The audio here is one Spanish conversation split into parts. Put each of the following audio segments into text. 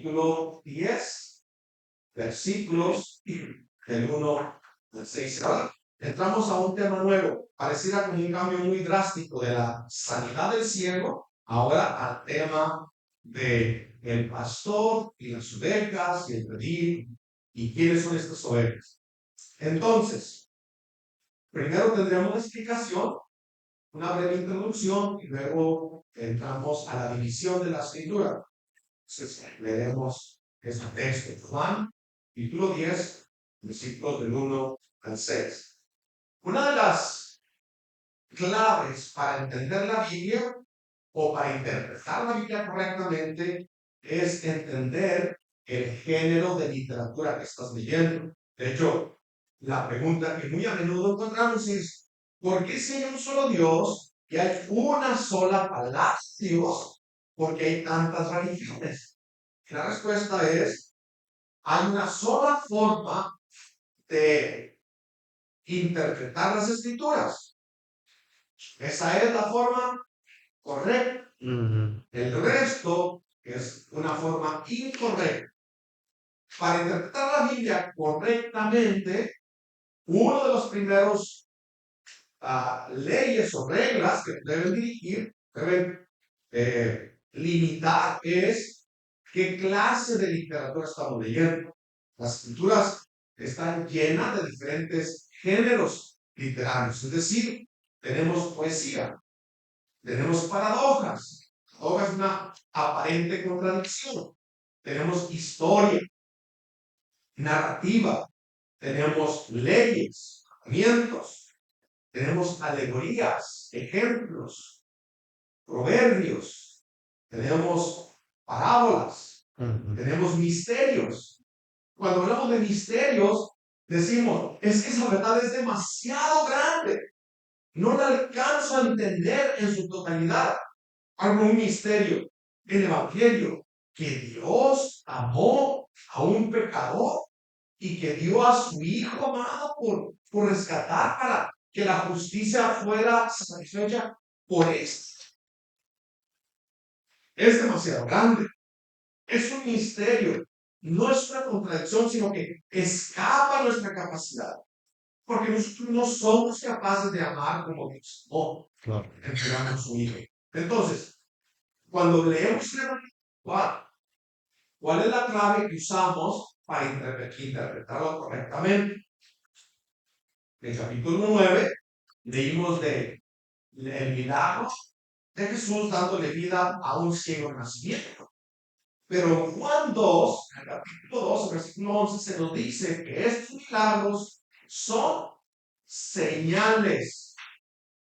capítulo 10, versículos del 1 al 6. Ahora entramos a un tema nuevo, pareciera como un cambio muy drástico de la sanidad del ciego, ahora al tema de el pastor y las ovejas y el redil y quiénes son estas ovejas. Entonces, primero tendremos una explicación, una breve introducción y luego entramos a la división de la escritura. Entonces, leeremos este texto, Juan, capítulo 10, versículos del 1 al 6. Una de las claves para entender la Biblia o para interpretar la Biblia correctamente es entender el género de literatura que estás leyendo. De hecho, la pregunta que muy a menudo encontramos es, ¿por qué si hay un solo Dios y hay una sola palabra de Dios? ¿Por qué hay tantas religiones? Y la respuesta es, hay una sola forma de interpretar las escrituras. Esa es la forma correcta. El resto es una forma incorrecta. Para interpretar la Biblia correctamente, uno de los primeros leyes o reglas que deben dirigir, deben limitar es qué clase de literatura estamos leyendo. Las escrituras están llenas de diferentes géneros literarios, es decir, tenemos poesía, tenemos paradojas. Paradojas es una aparente contradicción. Tenemos historia, narrativa, tenemos leyes, mandamientos, tenemos alegorías, ejemplos, proverbios, tenemos parábolas, tenemos misterios. Cuando hablamos de misterios, decimos, es que esa verdad es demasiado grande. No la alcanzo a entender en su totalidad. Algo un misterio. El Evangelio, que Dios amó a un pecador y que dio a su Hijo amado por rescatar para que la justicia fuera satisfecha por esto. Es demasiado grande. Es un misterio. No es una contradicción, sino que escapa nuestra capacidad. Porque nosotros no somos capaces de amar como Dios. No, claro. Entregamos a su Hijo. Entonces, cuando leemos el Evangelio, ¿cuál es la clave que usamos para interpretarlo correctamente? En el capítulo 9 leímos del milagro de Jesús dándole vida a un ciego de nacimiento. Pero en Juan 2, en el capítulo 2, versículo 11, se nos dice que estos milagros son señales.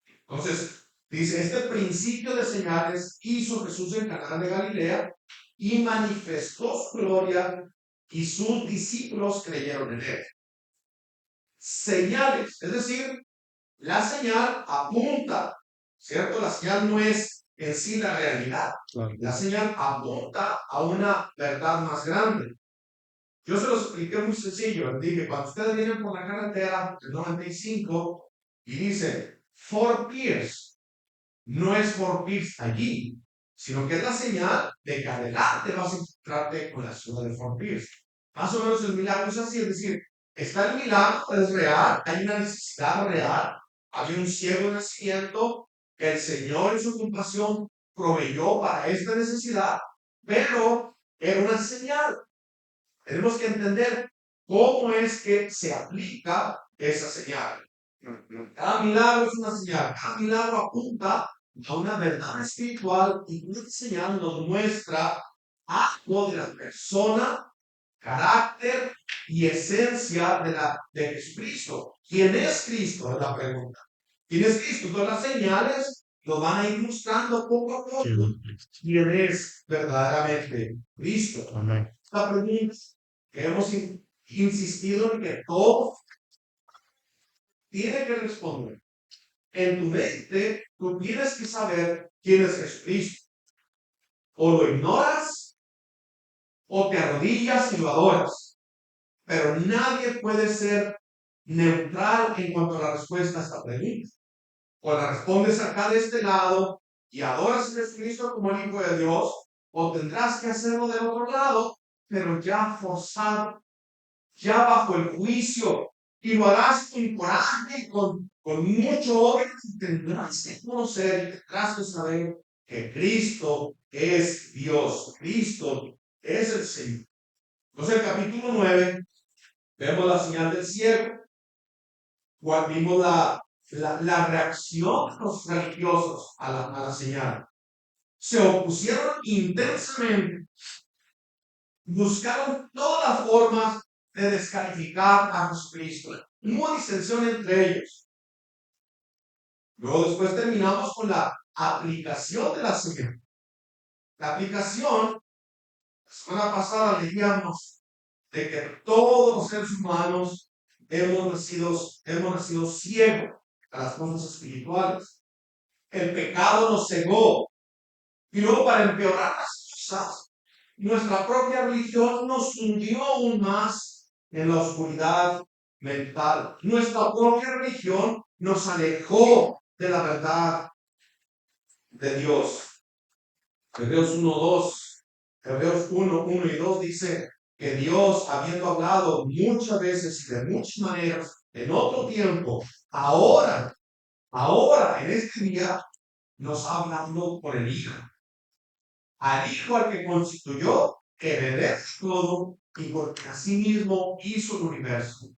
Entonces, dice, este principio de señales hizo Jesús en Caná de Galilea y manifestó su gloria y sus discípulos creyeron en él. Señales, es decir, la señal apunta, ¿cierto? La señal no es en sí la realidad. Claro. La señal apunta a una verdad más grande. Yo se lo expliqué muy sencillo. Dije, cuando ustedes vienen por la carretera del 95 y dicen Fort Pierce, no es Fort Pierce allí, sino que es la señal de que adelante vas a encontrarte con la ciudad de Fort Pierce. Más o menos el milagro es así, es decir, está el milagro, es real, hay una necesidad real, hay un ciego de nacimiento que el Señor en su compasión proveyó para esta necesidad, pero era una señal. Tenemos que entender cómo es que se aplica esa señal. Cada milagro es una señal, cada milagro apunta a una verdad espiritual y esta señal nos muestra algo de la persona, carácter y esencia de Jesucristo. ¿Quién es Cristo? Es la pregunta. ¿Quién es Cristo? Todas las señales lo van a ir mostrando poco a poco. ¿Quién es verdaderamente Cristo? Amén. Esta pregunta que hemos insistido en que todo tiene que responder. En tu mente, tú tienes que saber quién es Jesucristo. O lo ignoras, o te arrodillas y lo adoras. Pero nadie puede ser neutral en cuanto a la respuesta a esta pregunta. O la respondes acá de este lado y adoras a Jesucristo como el Hijo de Dios, o tendrás que hacerlo del otro lado, pero ya forzado, ya bajo el juicio, y lo harás con coraje, con mucho odio, y tendrás que conocer y tendrás que saber que Cristo es Dios, Cristo es el Señor. Entonces, el capítulo 9, vemos la señal del cielo, cual vimos la reacción de los religiosos a la señal. Se opusieron intensamente, buscaron todas las formas de descalificar a Jesucristo. Hubo disensión entre ellos. Luego después terminamos con la aplicación de la señal. La aplicación, la semana pasada leíamos de que todos los seres humanos hemos nacido ciegos a las cosas espirituales. El pecado nos cegó. Y luego, para empeorar las cosas, nuestra propia religión nos hundió aún más en la oscuridad mental. Nuestra propia religión nos alejó de la verdad de Dios. Hebreos 1:2, Hebreos 1:1 y 2 dice que Dios, habiendo hablado muchas veces y de muchas maneras en otro tiempo, ahora, en este día, nos ha hablado por el Hijo. Al Hijo al que constituyó heredero todo y porque asimismo hizo el universo.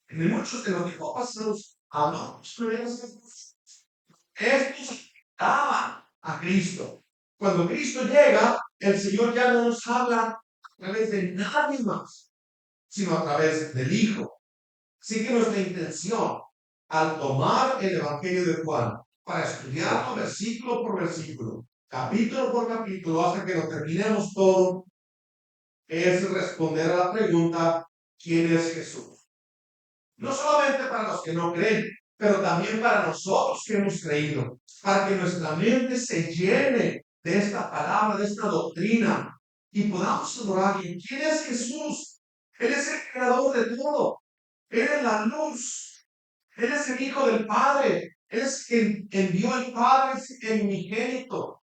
En muchos de los tiempos pasados hablamos de estos. Estos daban a Cristo. Cuando Cristo llega, el Señor ya no nos habla a través de nadie más, sino a través del Hijo. Así que nuestra intención al tomar el Evangelio de Juan para estudiarlo versículo por versículo, capítulo por capítulo, hasta que lo terminemos todo, es responder a la pregunta, ¿quién es Jesús? No solamente para los que no creen, pero también para nosotros que hemos creído, para que nuestra mente se llene de esta palabra, de esta doctrina, y podamos adorar. ¿Quién es Jesús? Él es el creador de todo. Él es la luz. Él es el Hijo del Padre. Él es quien envió al Padre, es el unigénito.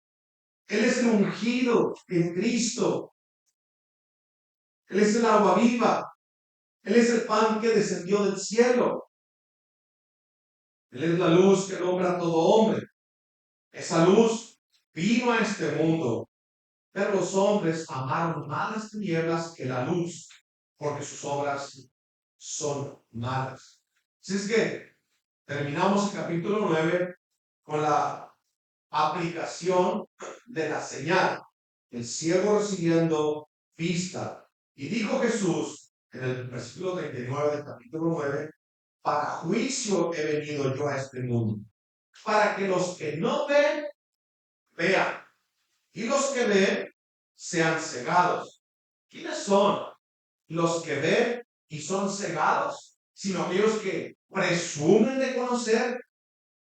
Él es el ungido en Cristo. Él es el agua viva. Él es el pan que descendió del cielo. Él es la luz que alumbra a todo hombre. Esa luz vino a este mundo, pero los hombres amaron más las tinieblas que la luz, porque sus obras son malas. Así es que terminamos el capítulo 9 con la aplicación de la señal. El ciego recibiendo vista. Y dijo Jesús en el versículo 39 del capítulo 9, para juicio he venido yo a este mundo, para que los que no ven, vean, y los que ven, sean cegados. ¿Quiénes son los que ven y son cegados? Sino aquellos que presumen de conocer,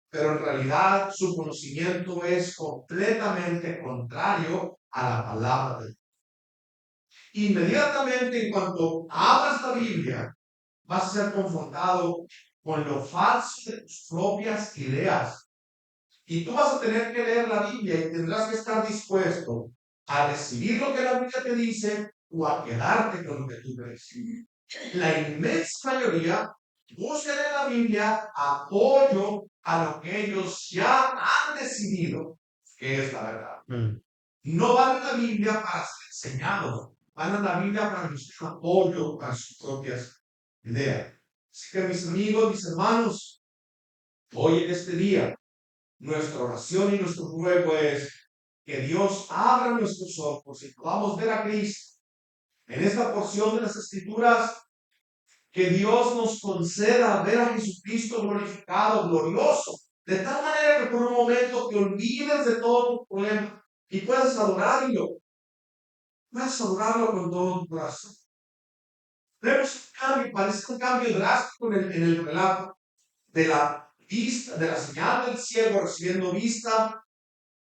pero en realidad su conocimiento es completamente contrario a la palabra de Dios. Inmediatamente en cuanto abras la Biblia, vas a ser confrontado con lo falso de tus propias ideas. Y tú vas a tener que leer la Biblia y tendrás que estar dispuesto a recibir lo que la Biblia te dice o a quedarte con lo que tú crees. La inmensa mayoría buscan en la Biblia apoyo a lo que ellos ya han decidido que es la verdad. No van a la Biblia para ser enseñados, van a la Biblia para buscar apoyo para sus propias ideas. Así que mis amigos, mis hermanos, hoy en este día, nuestra oración y nuestro ruego es que Dios abra nuestros ojos y podamos ver a Cristo en esta porción de las Escrituras, que Dios nos conceda ver a Jesucristo glorificado, glorioso, de tal manera que por un momento te olvides de todo tu problema y puedas adorarlo. Puedes adorarlo con todo tu corazón. Vemos un cambio, parece un cambio drástico en el relato de la vista, de la señal del ciego recibiendo vista,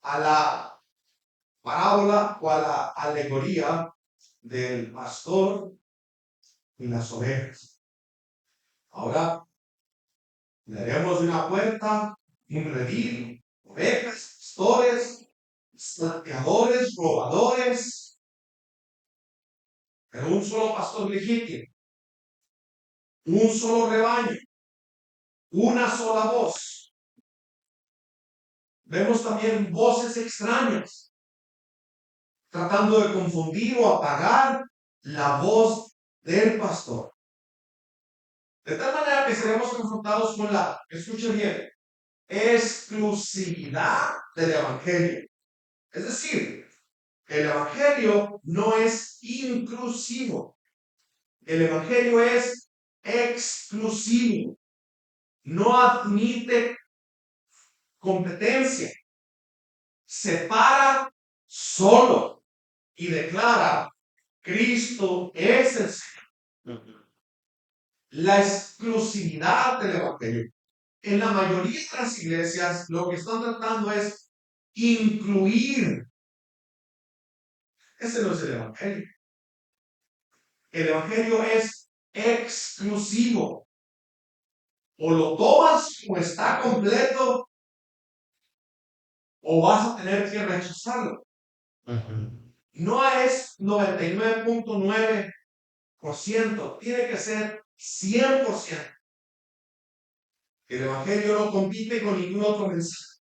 a la parábola o a la alegoría del pastor y las ovejas. Ahora leeremos de una puerta, un redil, ovejas, pastores, saqueadores, robadores, pero un solo pastor legítimo, un solo rebaño, una sola voz. Vemos también voces extrañas, tratando de confundir o apagar la voz del pastor. De tal manera que seremos confrontados con la, escuchen bien, exclusividad del Evangelio. Es decir, el Evangelio no es inclusivo. El Evangelio es exclusivo. No admite competencia. Separa solo y declara: Cristo es el Señor. La exclusividad del Evangelio. En la mayoría de las iglesias lo que están tratando es incluir. Ese no es el Evangelio. El Evangelio es exclusivo. O lo tomas o está completo, o vas a tener que rechazarlo. No es 99.9%, tiene que ser 100%. El Evangelio no compite con ningún otro mensaje.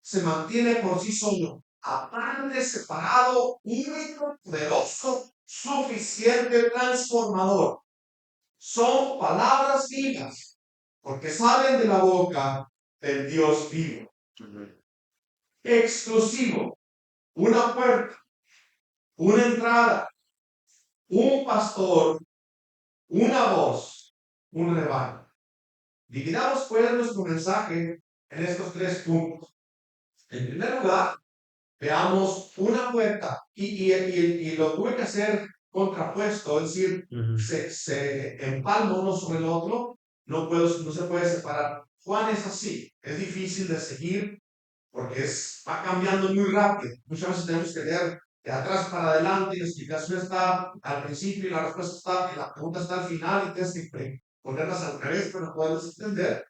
Se mantiene por sí solo, aparte, separado, único, poderoso, suficiente, transformador. Son palabras vivas, porque salen de la boca del Dios vivo. Exclusivo, una puerta, una entrada, un pastor, una voz, un rebaño. Dividamos pues nuestro mensaje en estos 3 puntos. En primer lugar, veamos una puerta y lo tuve que hacer contrapuesto, es decir, se empalma uno sobre el otro, no se puede separar. Juan es así, es difícil de seguir porque va cambiando muy rápido. Muchas veces tenemos que leer de atrás para adelante y la explicación está al principio y la respuesta está, y la pregunta está al final y tienes que ponerlas al revés para poderlas entender.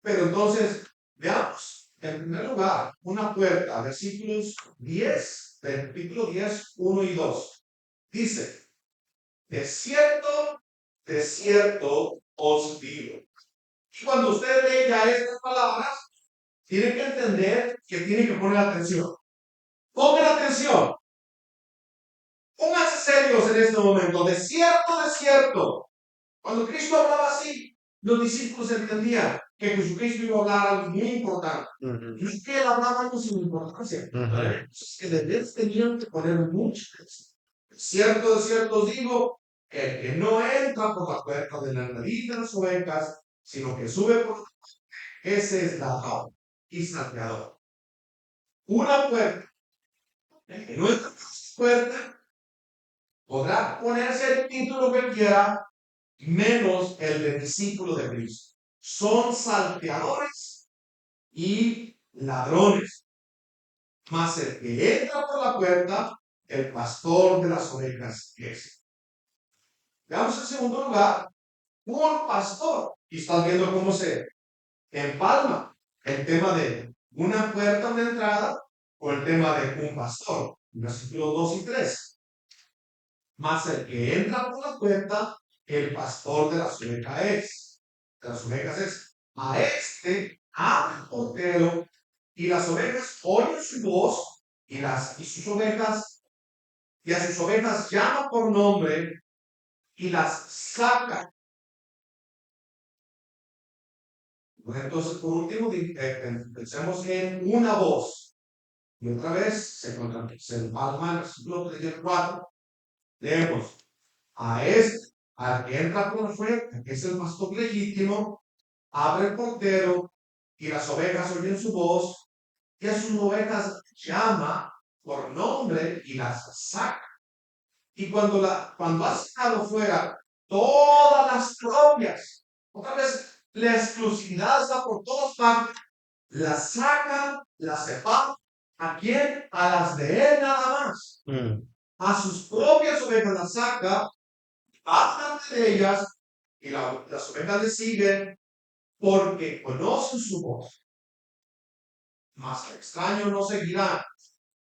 Pero entonces, veamos. En primer lugar, una puerta, versículos 10, del capítulo 10, 1 y 2. Dice: de cierto os digo. Y cuando usted lee ya estas palabras, tiene que entender que tiene que poner atención. Pongan atención. Pónganse serios en este momento. De cierto. Cuando Cristo hablaba así, los discípulos entendían que Jesucristo iba a hablar algo muy importante. No es que él hablaba algo sin importancia. Es que de vez tenían que poner mucha atención. De cierto os digo, que el que no entra por la puerta de la nariz de las ovejas, sino que sube por ese es ladrón y salteador. Una puerta. El que no entra por esa puerta podrá ponerse el título que quiera, menos el de discípulo de Cristo. Son salteadores y ladrones. Mas el que entra por la puerta, el pastor de las ovejas es. Veamos en segundo lugar, un pastor. Y estás viendo cómo se empalma el tema de una puerta, una entrada, o el tema de un pastor. Versículos 2 y 3. Mas el que entra por la puerta, el pastor de las ovejas es. De las ovejas es. A este abre el portero, y las ovejas oyen su voz, y a sus ovejas llama por nombre y las saca. Entonces, por último, pensemos en una voz. Y otra vez se empalma el versículo 3 y el 4. Leemos: a este, al que entra por la puerta, que es el pastor legítimo, abre el portero, y las ovejas oyen su voz, y a sus ovejas llama por nombre y las saca. Y cuando ha sacado fuera todas las propias, otra vez la exclusividad está por todas partes, las saca, las separa. ¿A quién? A las de él nada más. A sus propias ovejas las saca, bajan de ellas, y las ovejas le siguen porque conocen su voz. Mas al extraño no seguirán,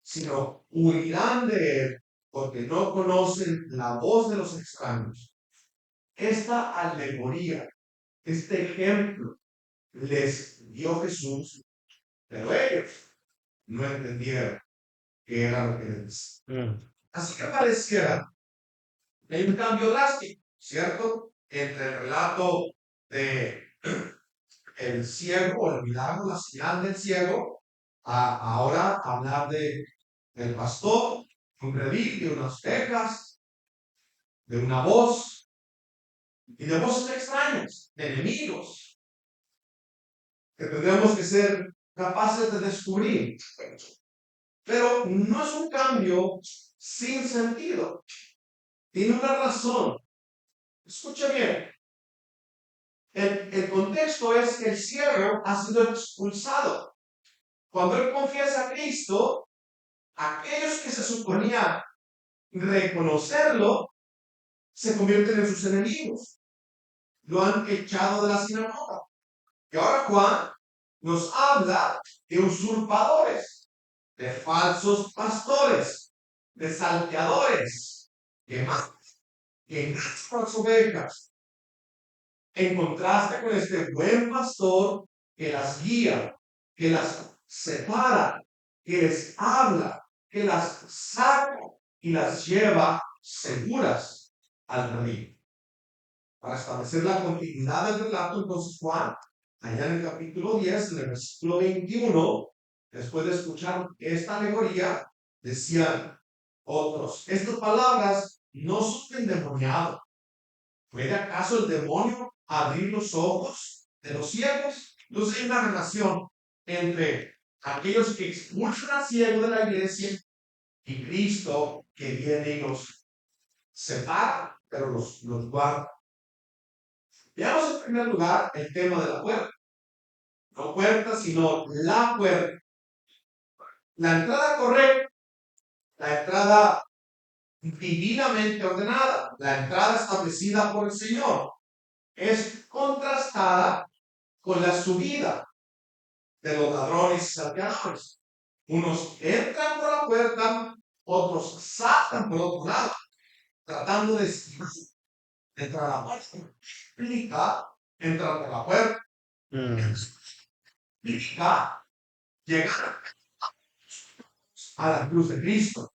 sino huirán de él porque no conocen la voz de los extraños. Esta alegoría, este ejemplo, les dio Jesús, pero ellos no entendieron qué era lo que les decía. Así que pareciera que hay un cambio drástico, ¿cierto? Entre el relato de el ciego, o el milagro, la señal del ciego, a ahora hablar del pastor, un redil, de unas ovejas, de una voz, y de voces extrañas, de enemigos, que tendremos que ser capaces de descubrir. Pero no es un cambio sin sentido. Tiene una razón. Escuche bien. El contexto es que el ciego ha sido expulsado. Cuando él confiesa a Cristo, aquellos que se suponían reconocerlo se convierten en sus enemigos. Lo han echado de la sinagoga. Y ahora Juan nos habla de usurpadores, de falsos pastores, de salteadores, que matan, que engañan a las ovejas, en contraste con este buen pastor que las guía, que las separa, que les habla, que las saca y las lleva seguras al camino. Para establecer la continuidad del relato, entonces Juan, allá en el capítulo 10, en el versículo 21, después de escuchar esta alegoría, decían otros, estas palabras no son endemoniadas. ¿Puede acaso el demonio abrir los ojos de los ciegos? Entonces hay una relación entre aquellos que expulsan al ciego de la iglesia y Cristo que viene y los separa, pero los guarda. Veamos en primer lugar el tema de la puerta. No puerta, sino la puerta. La entrada correcta, la entrada divinamente ordenada, la entrada establecida por el Señor, es contrastada con la subida de los ladrones y salteadores. Unos entran por la puerta, otros saltan por otro lado, tratando de entrar a la puerta. Implica entrar por la puerta. Implica llegar a la cruz de Cristo.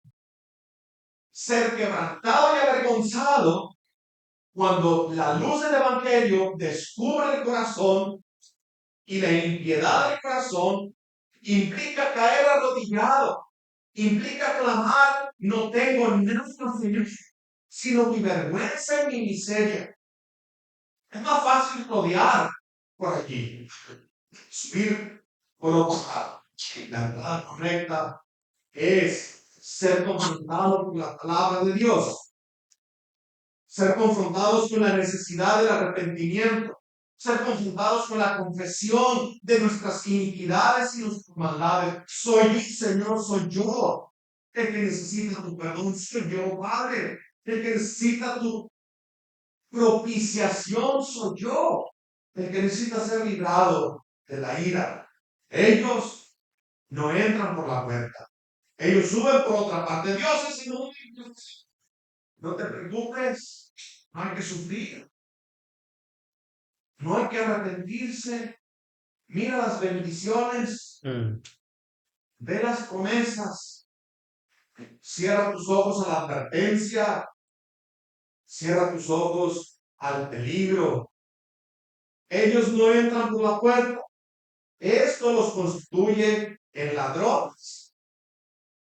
Ser quebrantado y avergonzado cuando la luz del Evangelio descubre el corazón y la impiedad del corazón, implica caer arrodillado, implica clamar, no tengo nada, Señor, sino mi vergüenza y mi miseria. Es más fácil rodear por allí, subir por otro lado. La entrada correcta es ser confrontado con la palabra de Dios, ser confrontados con la necesidad del arrepentimiento, ser confrontados con la confesión de nuestras iniquidades y nuestras maldades. Soy yo, Señor, soy yo. El que necesita tu perdón soy yo, Padre. El que necesita tu propiciación soy yo. El que necesita ser librado de la ira. Ellos no entran por la puerta. Ellos suben por otra parte. Dios es el único. No te preocupes. No hay que sufrir. No hay que arrepentirse. Mira las bendiciones. Ve las promesas. Cierra tus ojos a la advertencia. Cierra tus ojos al peligro. Ellos no entran por la puerta. Esto los constituye en ladrones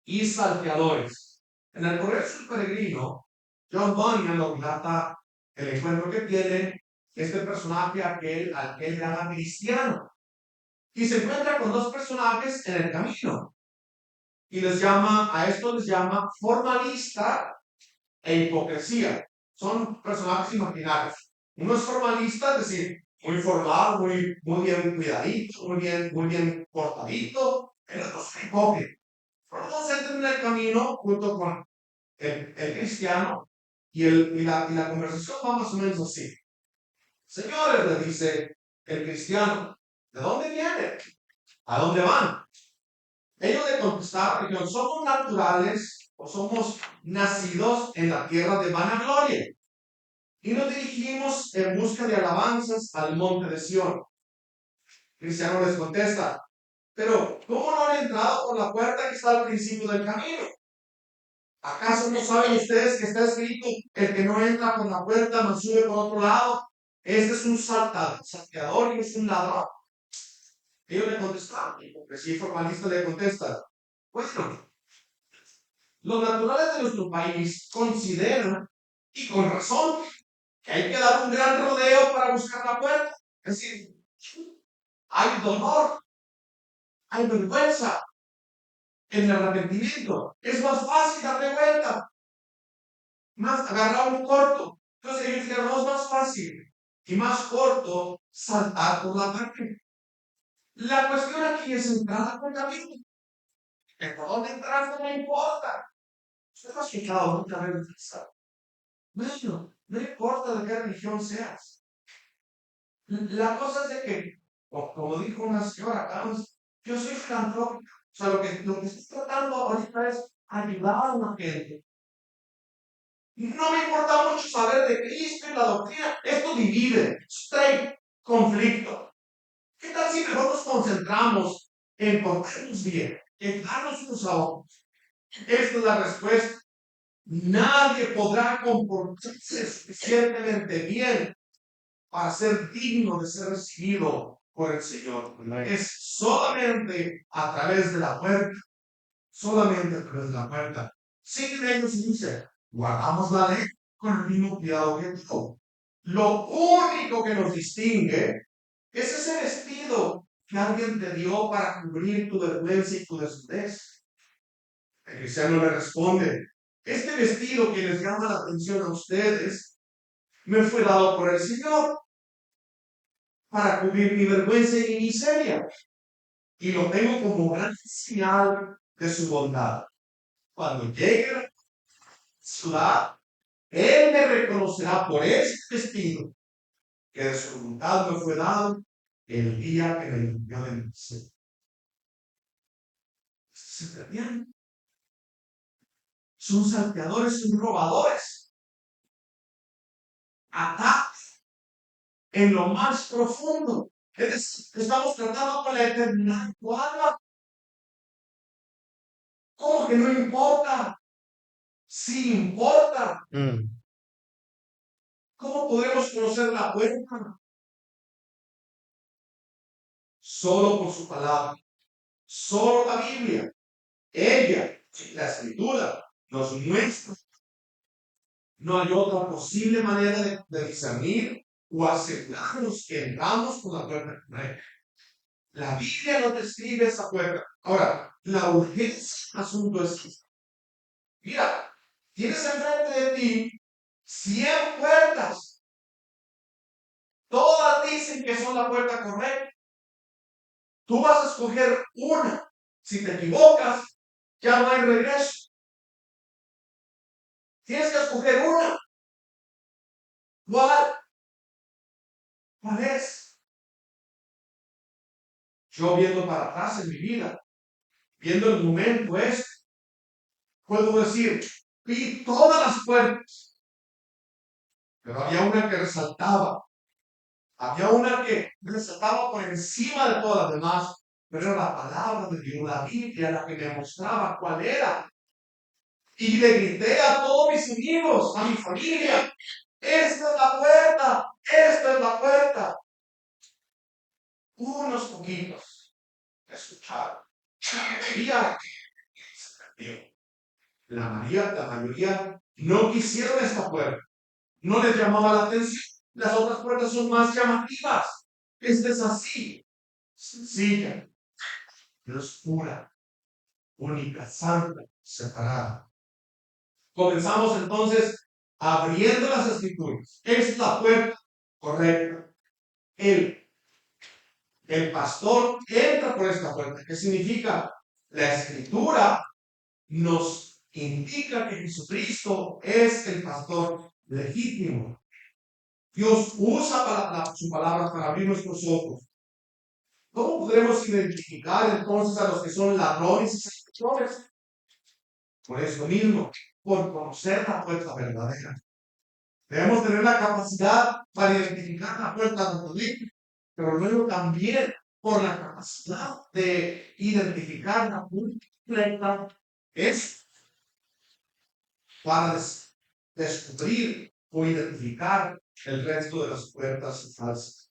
y salteadores. En el Progreso del Peregrino, John Bunyan nos relata el encuentro que tiene este personaje al que él llama cristiano. Y se encuentra con dos personajes en el camino. Y a esto les llama formalista e hipocresía. Son personajes imaginarios. Uno es formalista, es decir, muy formal, muy bien cuidadito, muy bien cortadito. El otro es hipócrita. Pero los dos entran en el camino junto con el cristiano y la conversación va más o menos así. Señores, le dice el cristiano, ¿de dónde vienen? ¿A dónde van? Ellos le contestaron, dijeron, ¿somos naturales o somos nacidos en la tierra de vanagloria? Y nos dirigimos en busca de alabanzas al monte de Sión. Cristiano les contesta, pero ¿cómo no han entrado por la puerta que está al principio del camino? ¿Acaso no saben ustedes que está escrito, el que no entra por la puerta, mas sube por otro lado? Este es un salteador y es un ladrón. Ellos le contestaron, y porque si formalista le contesta, bueno, los naturales de nuestro país consideran, y con razón, que hay que dar un gran rodeo para buscar la puerta. Es decir, hay dolor, hay vergüenza en el arrepentimiento. Es más fácil darle vuelta, más agarrar un corto. Entonces ellos dijeron, no, es más fácil y más corto saltar por la parte. La cuestión aquí es entrar por el camino. ¿Por dónde entrar? No me importa. Usted lo ha escuchado muchas veces. Bueno, no importa de qué religión seas. La cosa es de que, como dijo una señora acá, yo soy filantrópica. O sea, lo que estoy tratando ahorita es ayudar a una gente. No me importa mucho saber de Cristo y la doctrina. Esto divide, trae conflicto. ¿Qué tal si mejor nos concentramos en portarnos bien, en darnos unos a otros? Esta es la respuesta. Nadie podrá comportarse suficientemente bien para ser digno de ser recibido por el Señor. Es solamente a través de la puerta, solamente a través de la puerta. Siguen ellos y dicen, guardamos la ley con el mismo cuidado que tú. Lo único que nos distingue es ese vestido que alguien te dio para cubrir tu vergüenza y tu desnudez. El cristiano le responde, este vestido que les llama la atención a ustedes me fue dado por el Señor para cubrir mi vergüenza y mi miseria. Y lo tengo como gran señal de su bondad. Cuando llegue a la ciudad, Él me reconocerá por este vestido que de su voluntad me fue dado el día que me limpió de mi ser. Se perdían. Son salteadores, son robadores. Atacan en lo más profundo. Estamos tratando con la eternidad de tu alma. ¿Cómo que no importa? Sí importa. ¿Cómo podemos conocer la puerta? Solo por su palabra. Solo la Biblia. Ella, la Escritura, nos muestra. No hay otra posible manera de discernir o asegurarnos que entramos por la puerta correcta. La Biblia no describe esa puerta. Ahora, la urgencia del asunto es, mira, tienes enfrente de ti 100 puertas. Todas dicen que son la puerta correcta. Tú vas a escoger una. Si te equivocas, ya no hay regreso. Tienes que escoger una. ¿Cuál? ¿Cuál es? Yo viendo para atrás en mi vida, viendo el momento puedo decir, vi todas las puertas, pero había una que resaltaba. Había una que resaltaba por encima de todas las demás, pero era la palabra de Dios, la Biblia, la que me mostraba cuál era. Y le grité a todos mis amigos, a mi familia, esta es la puerta, esta es la puerta. Unos poquitos escucharon. La mayoría no quisieron esta puerta. No les llamaba la atención. Las otras puertas son más llamativas. Esta es así, sencilla, pero es pura, única, santa, separada. Comenzamos entonces abriendo las escrituras. Esta es la puerta correcta. El pastor entra por esta puerta. ¿Qué significa? La escritura nos indica que Jesucristo es el pastor legítimo. Dios usa su palabra para abrir nuestros ojos. ¿Cómo podremos identificar entonces a los que son ladrones y salteadores? Por eso mismo, por conocer la puerta verdadera. Debemos tener la capacidad para identificar la puerta verdadera, pero luego también por la capacidad de identificar la puerta es para descubrir o identificar el resto de las puertas falsas.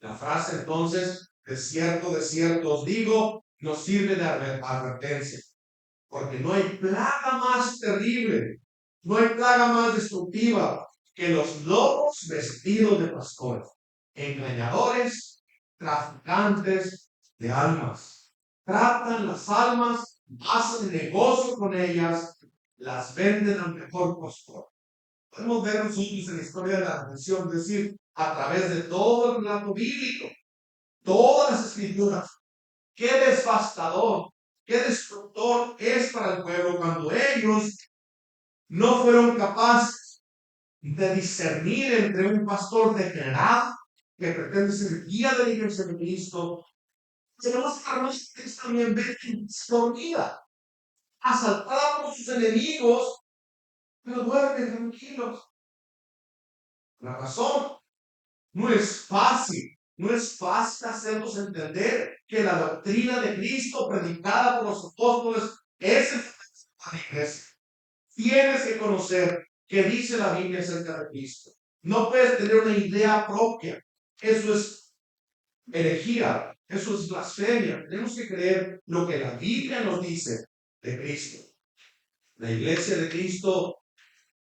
La frase entonces, de cierto os digo, nos sirve de advertencia, porque no hay plaga más terrible, no hay plaga más destructiva que los lobos vestidos de pastores, engañadores, traficantes de almas. Tratan las almas, hacen negocio con ellas, las venden al mejor postor. Podemos ver nosotros en la historia de la redención, es decir, a través de todo el relato bíblico, todas las escrituras, qué devastador, qué destructor es para el pueblo cuando ellos no fueron capaces de discernir entre un pastor degenerado que pretende ser guía de la iglesia de Cristo. Tenemos armas que también ven escondida, asaltada por sus enemigos, pero duermen tranquilos. La razón no es fácil. No es fácil hacernos entender que la doctrina de Cristo predicada por los apóstoles es el fundamento de la iglesia. Tienes que conocer qué dice la Biblia acerca de Cristo. No puedes tener una idea propia. Eso es herejía. Eso es blasfemia. Tenemos que creer lo que la Biblia nos dice de Cristo. La iglesia de Cristo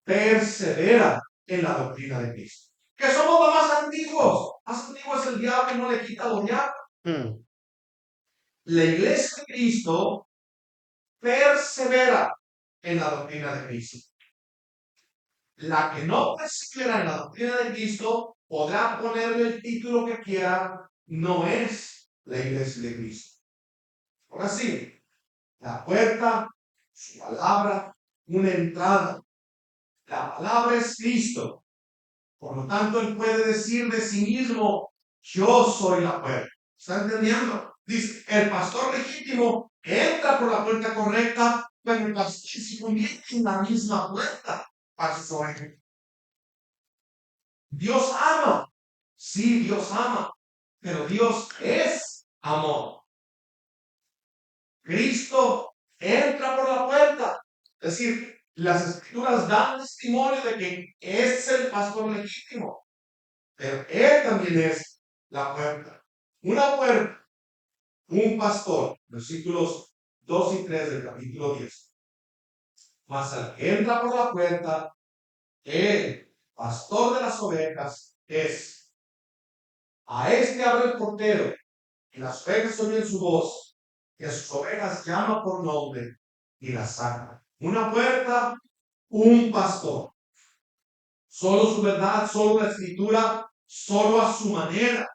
persevera en la doctrina de Cristo. Que somos los más antiguos. Más antiguo es el diablo y no le quita los diablos. La iglesia de Cristo persevera en la doctrina de Cristo. La que no persevera en la doctrina de Cristo podrá ponerle el título que quiera, no es la iglesia de Cristo. Ahora sí, la puerta, su palabra, una entrada. La palabra es Cristo. Por lo tanto, él puede decir de sí mismo, yo soy la puerta. ¿Está entendiendo? Dice, el pastor legítimo entra por la puerta correcta, pero el pastor se convierte en la misma puerta para sus ovejas. Dios ama. Sí, Dios ama. Pero Dios es amor. Cristo entra por la puerta. Es decir, las escrituras dan testimonio de que es el pastor legítimo. Pero Él también es la puerta. Una puerta, un pastor, versículos 2 y 3 del capítulo 10. Mas al que entra por la puerta, el pastor de las ovejas es. A este abre el portero, y las ovejas oyen su voz, y a sus ovejas llama por nombre, y las saca. Una puerta, un pastor. Solo su verdad, solo la escritura, solo a su manera.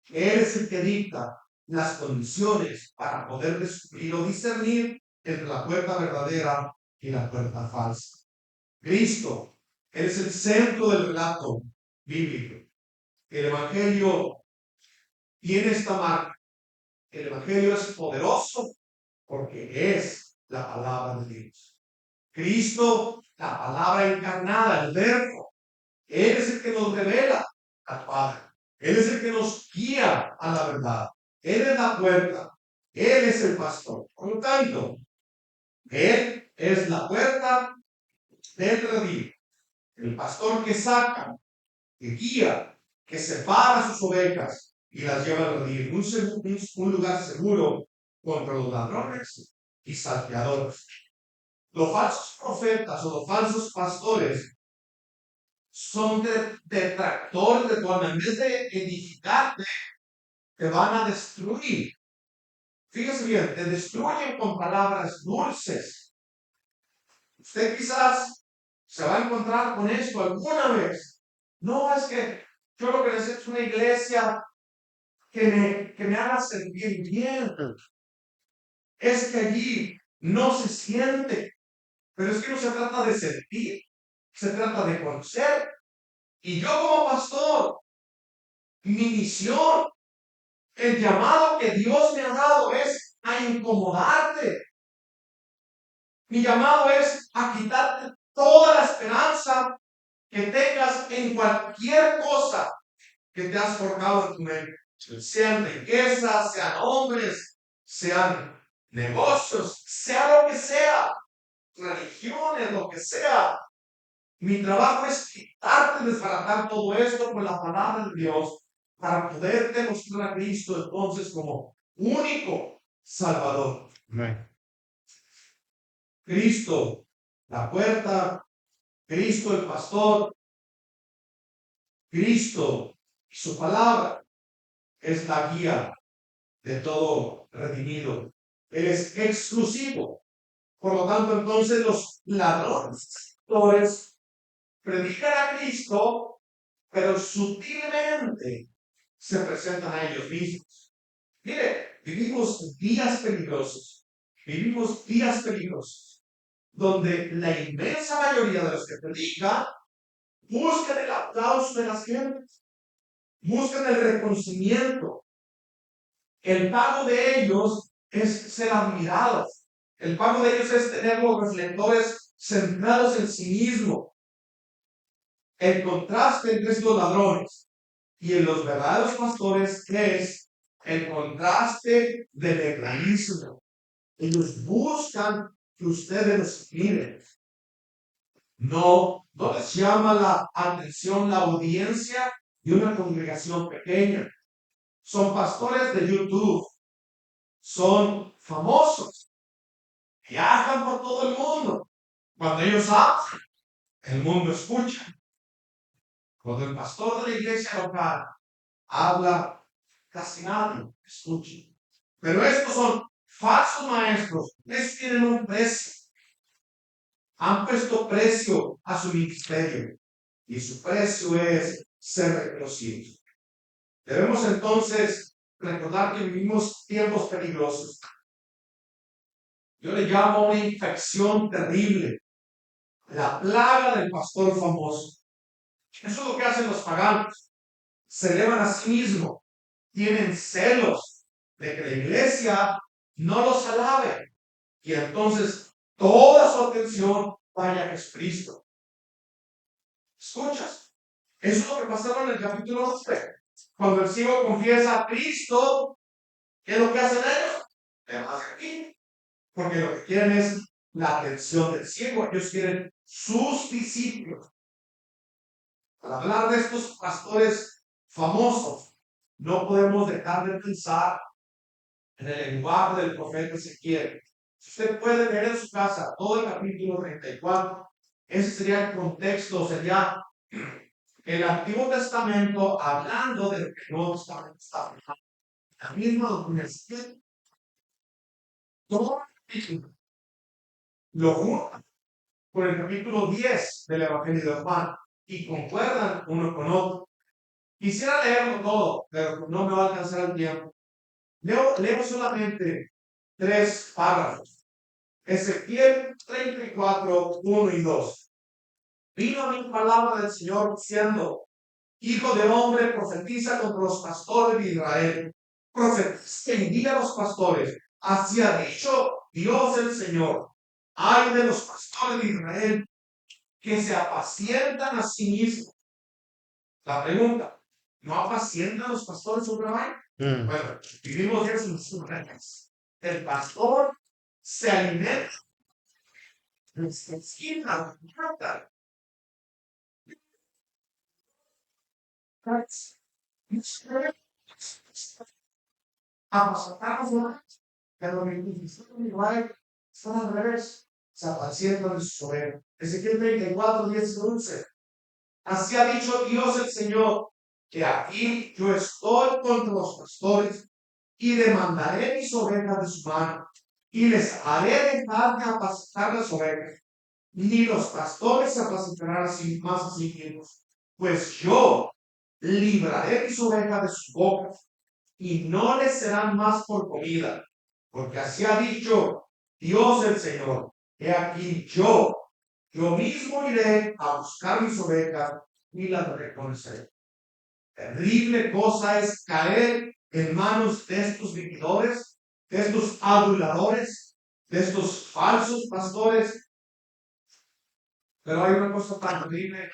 Él es el que dicta las condiciones para poder descubrir o discernir entre la puerta verdadera y la puerta falsa. Cristo, Él es el centro del relato bíblico. El Evangelio tiene esta marca. El Evangelio es poderoso porque es la palabra de Dios. Cristo, la palabra encarnada, el verbo. Él es el que nos revela al Padre. Él es el que nos guía a la verdad. Él es la puerta. Él es el pastor. Por lo tanto, Él es la puerta del redil. El pastor que saca, que guía, que separa sus ovejas y las lleva al redil. Un lugar seguro contra los ladrones y salteadores. Los falsos profetas o los falsos pastores son detractores de tu alma. En vez de edificarte, te van a destruir. Fíjese bien, te destruyen con palabras dulces. Usted quizás se va a encontrar con esto alguna vez. No, es que yo lo que necesito es una iglesia que me haga sentir bien. Es que allí no se siente. Pero es que no se trata de sentir, se trata de conocer. Y yo como pastor, mi misión El llamado que Dios me ha dado es a incomodarte. Mi llamado es a quitarte toda la esperanza que tengas en cualquier cosa que te has forjado en tu mente. Sean riquezas, sean hombres, sean negocios, sea lo que sea, religiones, lo que sea. Mi trabajo es quitarte, desbaratar todo esto con la palabra de Dios para poderte mostrar a Cristo entonces como único Salvador. Amén. Cristo, la puerta, Cristo el pastor, Cristo y su palabra es la guía de todo redimido. Él es exclusivo. Por lo tanto, entonces los ladrones predican a Cristo, pero sutilmente se presentan a ellos mismos. Mire, vivimos días peligrosos. Vivimos días peligrosos, donde la inmensa mayoría de los que predican buscan el aplauso de las gentes, buscan el reconocimiento. El pago de ellos es ser admirados. El pago de ellos es tener los reflectores centrados en sí mismo. El contraste entre estos ladrones y en los verdaderos pastores es el contraste del egoísmo. Ellos buscan que ustedes los miren. No les llama la atención la audiencia de una congregación pequeña. Son pastores de YouTube. Son famosos. Viajan por todo el mundo. Cuando ellos hablan, el mundo escucha. Cuando el pastor de la iglesia local habla, casi nadie escucha. Pero estos son falsos maestros. Estos tienen un precio. Han puesto precio a su ministerio. Y su precio es ser reconocidos. Debemos entonces recordar que vivimos tiempos peligrosos. Yo le llamo una infección terrible. La plaga del pastor famoso. Eso es lo que hacen los paganos. Se elevan a sí mismos. Tienen celos de que la iglesia no los alabe. Y entonces toda su atención vaya a Jesucristo. ¿Escuchas? Eso es lo que pasaron en el capítulo 12. Cuando el ciego confiesa a Cristo, ¿qué es lo que hacen ellos? Le van aquí. Porque lo que quieren es la atención del ciego. Ellos quieren sus discípulos. Al hablar de estos pastores famosos, no podemos dejar de pensar en el lenguaje del profeta Ezequiel. Si usted puede leer en su casa todo el capítulo 34, ese sería el contexto, sería el Antiguo Testamento hablando de lo que el Nuevo Testamento está hablando. La misma doctrina. Todo lo juntan con el capítulo 10 del Evangelio de Juan y concuerdan uno con otro. Quisiera leerlo todo, pero no me va a alcanzar el tiempo. Leo solamente 3 párrafos. Ezequiel 34, 1 y 2. Vino a mí palabra del Señor diciendo: Hijo de hombre, profetiza contra los pastores de Israel. Profetiza y diga a los pastores: así ha dicho Dios el Señor. Ay de los pastores de Israel que se apacientan a sí mismos. La pregunta: ¿no apacientan los pastores su rebaño? Bueno, vivimos ya en sus reglas. El pastor se alimenta, se esquina, mata. Apacentarnos más, pero mi bendición igual están al revés. Se apacientan de su ovejas. Ezequiel 34, 10 y 11. Así ha dicho Dios el Señor, que aquí yo estoy contra los pastores y demandaré mis ovejas de su mano y les haré dejar de apacentar las ovejas. Ni los pastores se apacentarán así más a sí mismos, pues yo libraré mis ovejas de sus bocas y no les serán más por comida, porque así ha dicho Dios el Señor. He aquí yo mismo iré a buscar mis ovejas y las reconoceré. Terrible cosa es caer en manos de estos vividores, de estos aduladores, de estos falsos pastores. Pero hay una cosa tan horrible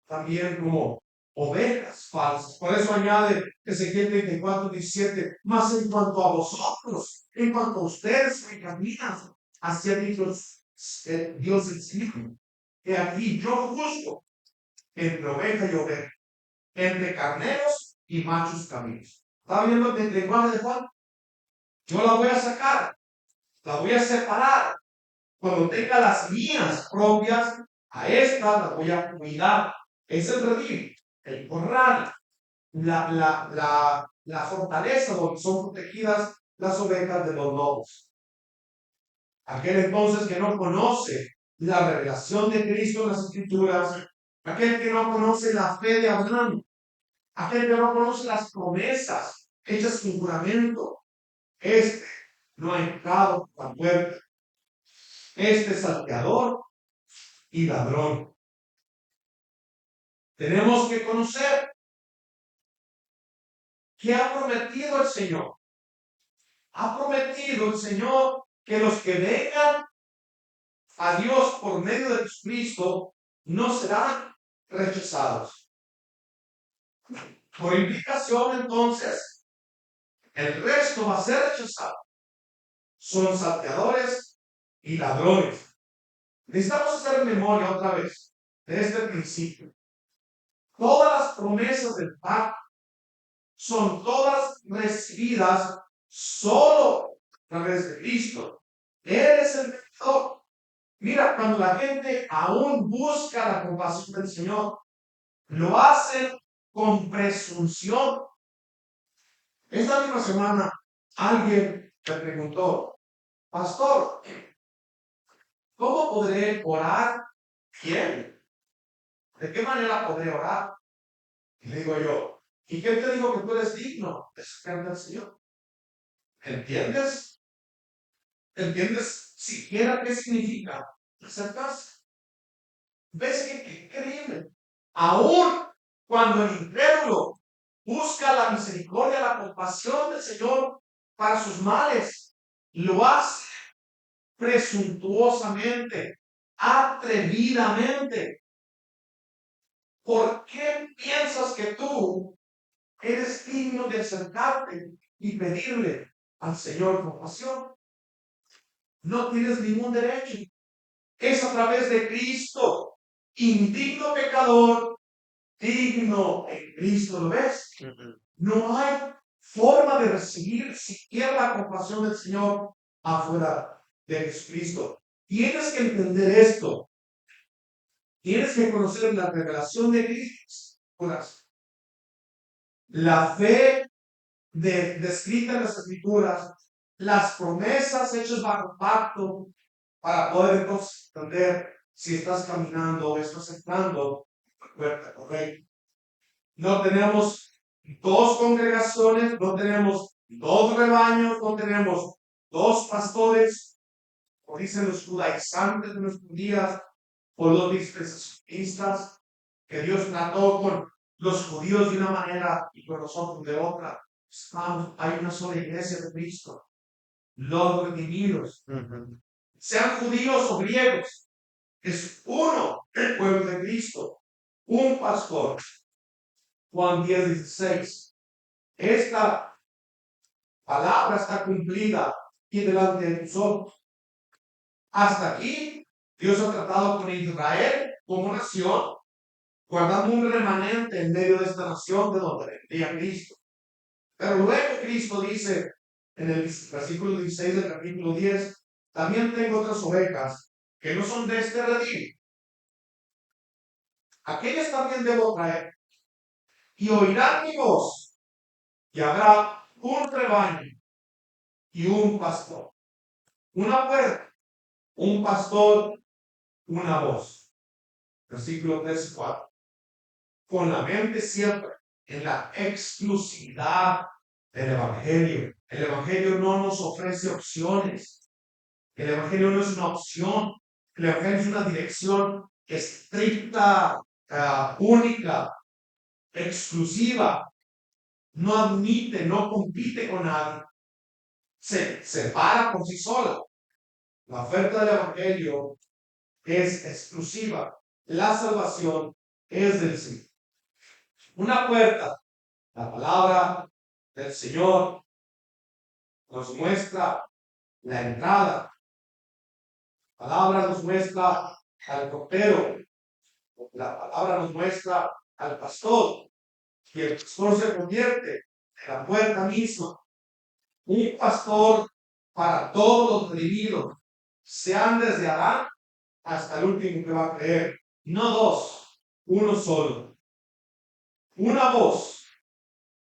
también como ovejas falsas. Por eso añade Ezequiel 34:17, más en cuanto a vosotros, en cuanto a ustedes que caminan hacia Dios, Dios el Señor, que aquí yo juzgo entre oveja y oveja, entre carneros y machos cabríos. ¿Está viendo el lenguaje de Juan? Yo la voy a sacar, la voy a separar. Cuando tenga las mías propias, a estas las voy a cuidar. Es el redil, el corral, la fortaleza donde son protegidas las ovejas de los lobos. Aquel entonces que no conoce la revelación de Cristo en las Escrituras, aquel que no conoce la fe de Abraham, aquel que no conoce las promesas hechas sin juramento, este no ha entrado por la puerta. Este es salteador y ladrón. Tenemos que conocer qué ha prometido el Señor. Ha prometido el Señor que los que vengan a Dios por medio de Jesucristo no serán rechazados. Por implicación, entonces, el resto va a ser rechazado. Son salteadores y ladrones. Necesitamos hacer memoria otra vez de este principio. Todas las promesas del pacto son todas recibidas solo a través de Cristo. Él es el mediador. Mira, cuando la gente aún busca la compasión del Señor, lo hacen con presunción. Esta misma semana alguien me preguntó, pastor, ¿cómo podré orar bien? ¿De qué manera podré orar? Y le digo yo, ¿y qué te digo que tú eres digno de acercarte al Señor? ¿Entiendes? ¿Entiendes siquiera qué significa acercarse? ¿Ves qué increíble? Aún cuando el incrédulo busca la misericordia, la compasión del Señor para sus males, lo hace presuntuosamente, atrevidamente. ¿Por qué piensas que tú eres digno de acercarte y pedirle al Señor compasión? No tienes ningún derecho. Es a través de Cristo, indigno pecador, digno en Cristo, ¿lo ves? No hay forma de recibir siquiera la compasión del Señor afuera de Jesucristo. Tienes que entender esto. Tienes que conocer la revelación de Cristo. La fe descrita en las Escrituras, las promesas hechas bajo pacto, para poder entonces entender si estás caminando o estás entrando por la puerta correcta. No tenemos dos congregaciones, no tenemos dos rebaños, no tenemos dos pastores, como dicen los judaizantes de nuestros días, o los dispensacionistas, que Dios trató con los judíos de una manera y con nosotros de otra. Hay una sola iglesia de Cristo, los redimidos, sean judíos o griegos, es uno el pueblo de Cristo, un pastor. Juan 10:16. Esta palabra está cumplida y delante de tus ojos. Hasta aquí, Dios ha tratado con Israel como nación, guardando un remanente en medio de esta nación de donde vendría Cristo. Pero luego Cristo dice en el versículo 16 del capítulo 10, también tengo otras ovejas que no son de este redil. Aquellas también debo traer y oirán mi voz y habrá un rebaño y un pastor. Una puerta, un pastor, una voz. Versículo 3 y 4. Con la mente siempre en la exclusividad del Evangelio. El Evangelio no nos ofrece opciones. El Evangelio no es una opción. El Evangelio es una dirección estricta, única, exclusiva. no admite, no compite con nadie, se separa por sí sola. La oferta del Evangelio es exclusiva. La salvación es del Señor. Una puerta, la palabra del Señor nos muestra la entrada. La palabra nos muestra al portero. La palabra nos muestra al pastor. Y el pastor se convierte en la puerta misma. Un pastor para todos los redimidos, sean desde Adán hasta el último que va a creer. No dos, uno solo. Una voz.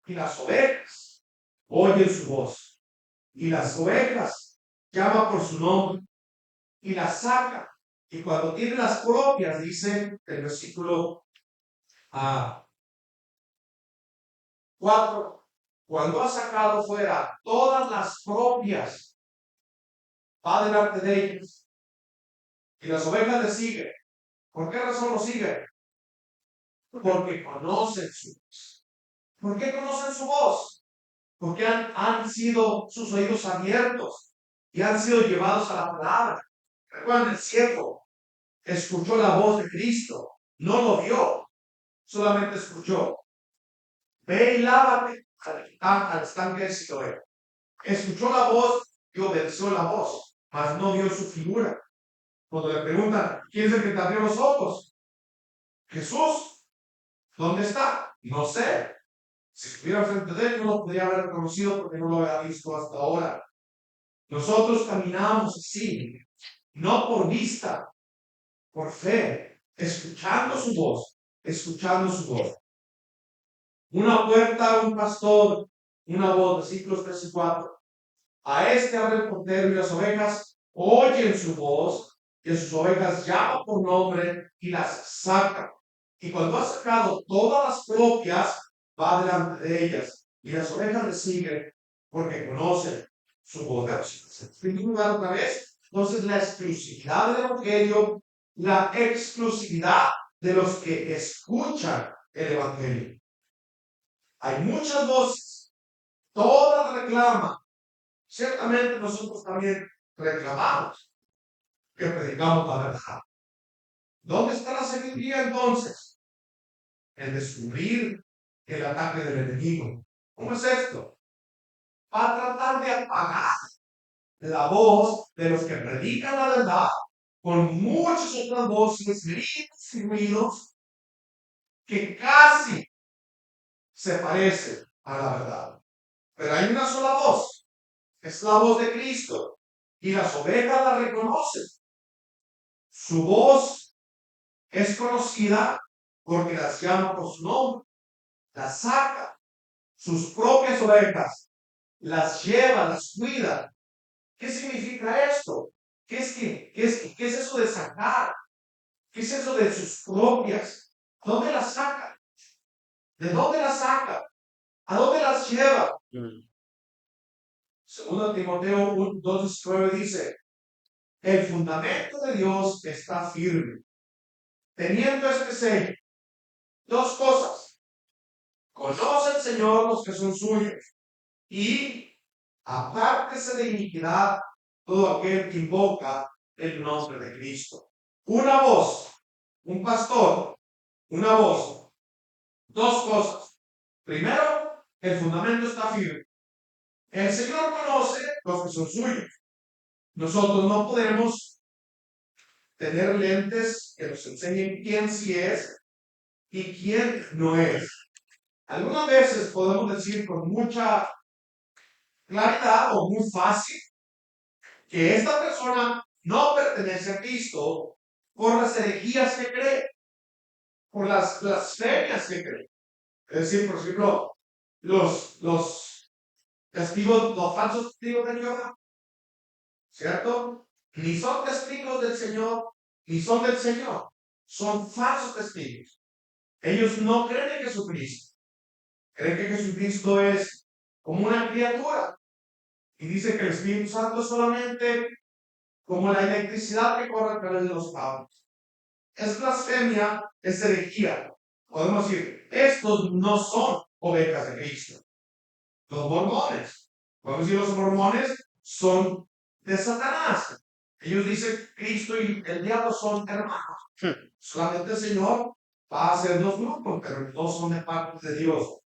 Y las ovejas oyen su voz. Y las ovejas llama por su nombre y las saca. Y cuando tiene las propias, dice el versículo 4, cuando ha sacado fuera todas las propias, va delante de ellos. Y las ovejas le siguen. ¿Por qué razón lo siguen? Porque conocen su voz. ¿Por qué conocen su voz? Porque han sido sus oídos abiertos y han sido llevados a la palabra. Recuerden, el ciego escuchó la voz de Cristo, no lo vio, solamente escuchó. Ve y lávate al estanque de Siloé. Escuchó la voz y obedeció la voz, mas no vio su figura. Cuando le preguntan, ¿quién es el que te abrió los ojos? Jesús. ¿Dónde está? No sé. Si estuviera frente de él, no lo podría haber reconocido porque no lo había visto hasta ahora. Nosotros caminamos así, no por vista, por fe, escuchando su voz, escuchando su voz. Una puerta, un pastor, una voz, versículos 3 y 4. A este abre el portero y las ovejas oyen su voz, y a sus ovejas llama por nombre y las saca. Y cuando ha sacado todas las propias, va delante de ellas, y las ovejas le siguen porque conocen su voz. En primer lugar, otra vez, entonces la exclusividad del Evangelio, la exclusividad de los que escuchan el Evangelio. Hay muchas voces, todas reclaman. Ciertamente nosotros también reclamamos que predicamos la verdad. ¿Dónde está la sabiduría entonces? En descubrir el ataque del enemigo. ¿Cómo es esto? Va a tratar de apagar la voz de los que predican la verdad con muchas otras voces, gritos y ruidos que casi se parecen a la verdad. Pero hay una sola voz. Es la voz de Cristo. Y las ovejas la reconocen. Su voz es conocida porque las llama por su nombre, las saca, sus propias ovejas, las lleva, las cuida. ¿Qué significa esto? ¿Qué es eso de sacar? ¿Qué es eso de sus propias? ¿Dónde las saca? ¿De dónde las saca? ¿A dónde las lleva? Segundo Timoteo 2:9 dice, el fundamento de Dios está firme, teniendo este sello. Dos cosas. Conoce el Señor los que son suyos y apártese de iniquidad todo aquel que invoca el nombre de Cristo. Una voz, un pastor, una voz, dos cosas. Primero, el fundamento está firme. El Señor conoce los que son suyos. Nosotros no podemos tener lentes que nos enseñen quién sí es y quién no es. Algunas veces podemos decir con mucha claridad o muy fácil que esta persona no pertenece a Cristo por las herejías que cree, por las blasfemias que cree. Es decir, por ejemplo, los testigos, los falsos testigos de Jehová, ¿cierto? Ni son testigos del Señor, ni son del Señor. Son falsos testigos. Ellos no creen en Jesucristo. Creen que Jesucristo es como una criatura. Y dice que el Espíritu Santo es solamente como la electricidad que corre a través de los cables. Es blasfemia, es herejía. Podemos decir, estos no son ovejas de Cristo. Los mormones. Podemos decir los mormones son de Satanás. Ellos dicen Cristo y el diablo son hermanos. Solamente el Señor va a hacer dos grupos, pero los dos son de parte de Dios.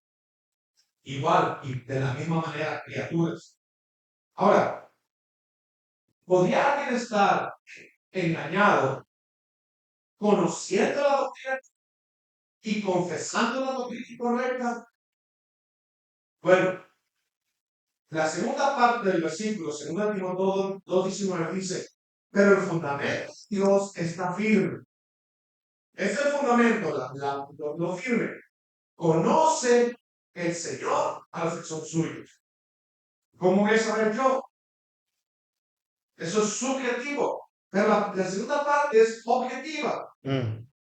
Igual y de la misma manera criaturas. Ahora, ¿podría alguien estar engañado conociendo la doctrina y confesando la doctrina incorrecta? Bueno, la segunda parte del versículo, 2 Timoteo 2:19 dice, pero el fundamento de Dios está firme. Es el fundamento, lo firme. Conoce el Señor a los que son suyos. ¿Cómo voy a saber yo? Eso es subjetivo. Pero la segunda parte es objetiva.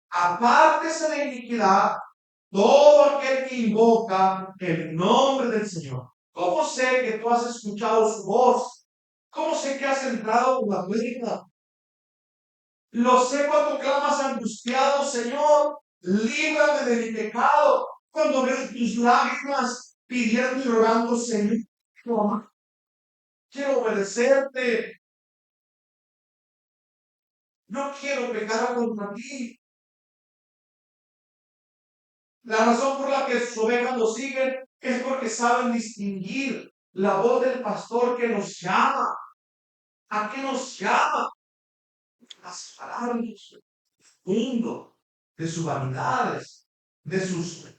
Apártese de iniquidad todo aquel que invoca el nombre del Señor. ¿Cómo sé que tú has escuchado su voz? ¿Cómo sé que has entrado por la puerta? Lo sé cuando clamas angustiado, Señor, líbrame de mi pecado. Cuando ves tus lágrimas pidiendo y rogando, Señor, quiero obedecerte. No quiero pecar contra ti. La razón por la que sus ovejas lo siguen es porque saben distinguir la voz del pastor que nos llama. ¿A qué nos llama? A separarnos del mundo, de sus vanidades, de sus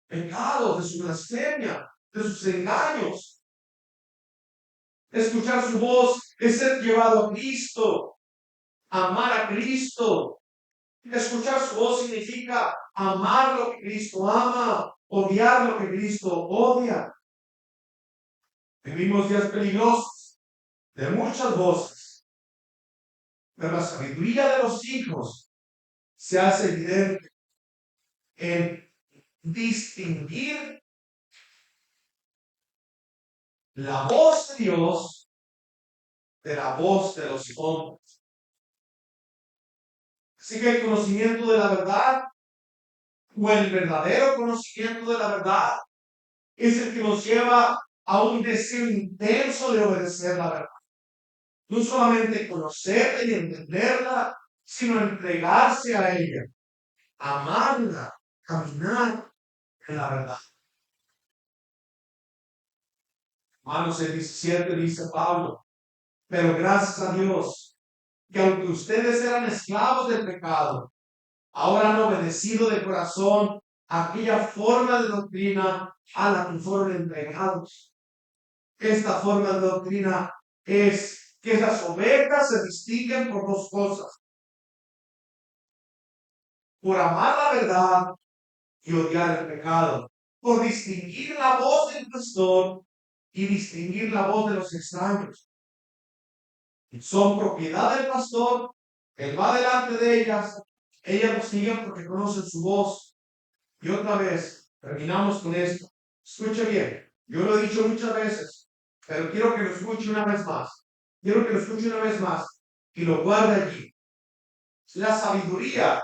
pecados, de su blasfemia, de sus engaños. Escuchar su voz es ser llevado a Cristo, amar a Cristo. Escuchar su voz significa amar lo que Cristo ama, odiar lo que Cristo odia. Vivimos días peligrosos de muchas voces, pero la sabiduría de los hijos se hace evidente en distinguir la voz de Dios de la voz de los hombres. Así que el conocimiento de la verdad o el verdadero conocimiento de la verdad es el que nos lleva a un deseo intenso de obedecer la verdad. No solamente conocerla y entenderla, sino entregarse a ella, amarla, caminar en la verdad. Romanos 6:17 dice Pablo, pero gracias a Dios, que aunque ustedes eran esclavos del pecado, ahora han obedecido de corazón aquella forma de doctrina a la que fueron entregados. Esta forma de doctrina es que las ovejas se distinguen por dos cosas: por amar la verdad y odiar el pecado, por distinguir la voz del pastor y distinguir la voz de los extraños. Son propiedad del pastor, él va delante de ellas los siguen porque conocen su voz. Y otra vez, terminamos con esto. Escuche bien, yo lo he dicho muchas veces, pero quiero que lo escuche una vez más. Quiero que lo escuche una vez más y lo guarde allí. La sabiduría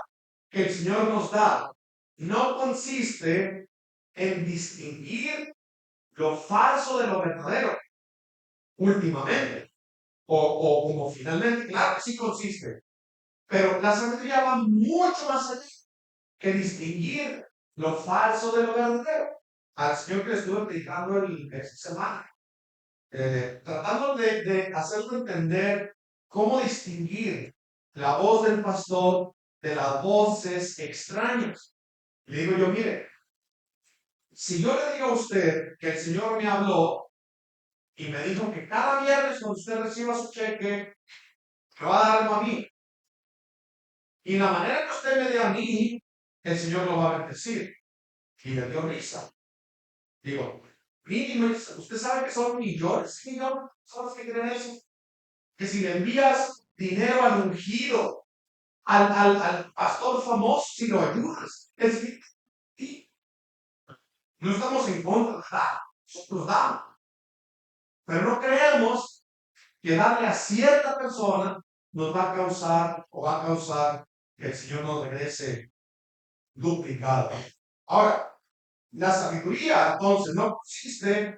que el Señor nos da no consiste en distinguir lo falso de lo verdadero últimamente o como finalmente. Claro que sí consiste, pero la sabiduría va mucho más allá que distinguir lo falso de lo verdadero. Al Señor que le estuve predicando esta semana, tratando de hacerlo entender cómo distinguir la voz del pastor de las voces extrañas. Le digo yo, mire, si yo le digo a usted que el Señor me habló y me dijo que cada viernes cuando usted reciba su cheque, me va a dar algo a mí, y la manera que usted me dé a mí, el Señor lo va a bendecir. Y le dio risa. Digo, mínimo, usted sabe que son millones, son los que creen eso. Que si le envías dinero al ungido, al pastor famoso, si lo ayudas, es que sí, no estamos en contra de dar, nosotros damos. Pero no creemos que darle a cierta persona nos va a causar o va a causar que el Señor nos regrese duplicado. Ahora, la sabiduría entonces no consiste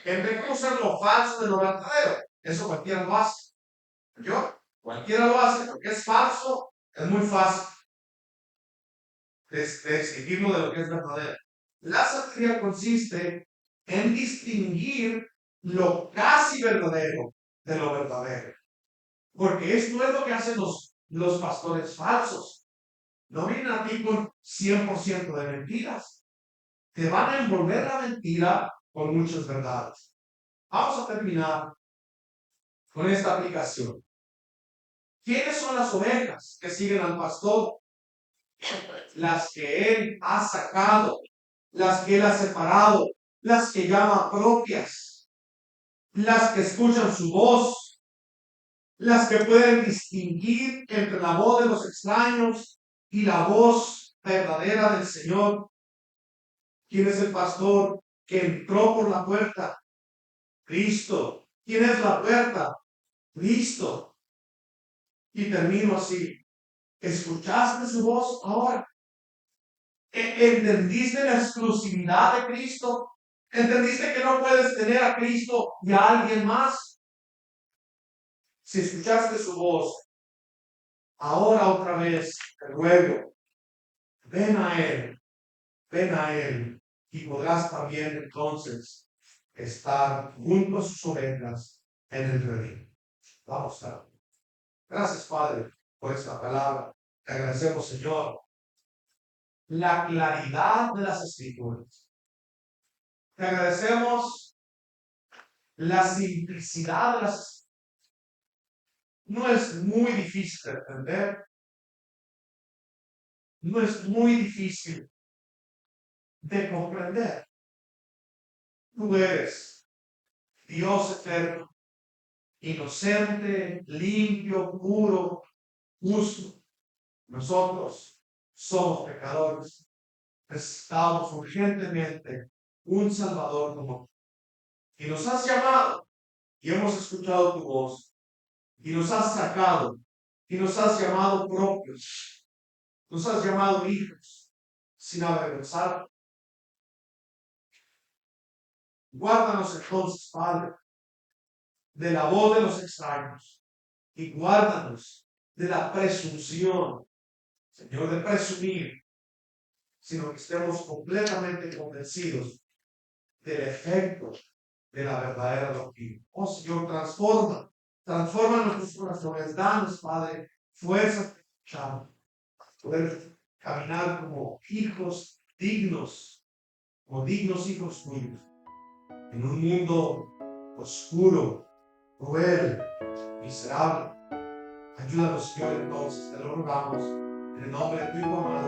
en reconocer lo falso de lo verdadero. Eso cualquiera lo hace. Cualquiera lo hace porque es falso, es muy fácil de distinguirlo de lo que es verdadero. La sabiduría consiste en distinguir lo casi verdadero de lo verdadero. Porque esto es lo que hacen los pastores falsos. No vienen a ti con 100% de mentiras. Te van a envolver la mentira con muchas verdades. Vamos a terminar con esta aplicación. ¿Quiénes son las ovejas que siguen al pastor? Las que él ha sacado, las que él ha separado, las que llama propias, las que escuchan su voz, las que pueden distinguir entre la voz de los extraños y la voz verdadera del Señor. ¿Quién es el pastor que entró por la puerta? Cristo. ¿Quién es la puerta? Cristo. Y termino así. ¿Escuchaste su voz ahora? ¿Entendiste la exclusividad de Cristo? ¿Entendiste que no puedes tener a Cristo y a alguien más? Si escuchaste su voz, ahora otra vez te ruego, ven a Él, y podrás también entonces estar junto a sus ovejas en el redil. Vamos a ver. Gracias, Padre, por esta palabra. Te agradecemos, Señor, la claridad de las Escrituras. Te agradecemos la simplicidad de las Escrituras. No es muy difícil de entender. No es muy difícil de comprender. Tú eres Dios eterno, inocente, limpio, puro, justo. Nosotros somos pecadores. Necesitamos urgentemente un Salvador como tú. Y nos has llamado y hemos escuchado tu voz. Y nos has sacado y nos has llamado propios. Nos has llamado hijos sin avergonzar. Guárdanos entonces, Padre, de la voz de los extraños y guárdanos de la presunción, Señor, de presumir, sino que estemos completamente convencidos del efecto de la verdadera doctrina. Oh Señor, transforma nuestros corazones, danos, Padre, fuerza para poder caminar como hijos dignos, como dignos hijos tuyos, en un mundo oscuro, cruel, miserable. Ayúdanos, Señor, entonces, te lo rogamos, en el nombre de tu Hijo amado.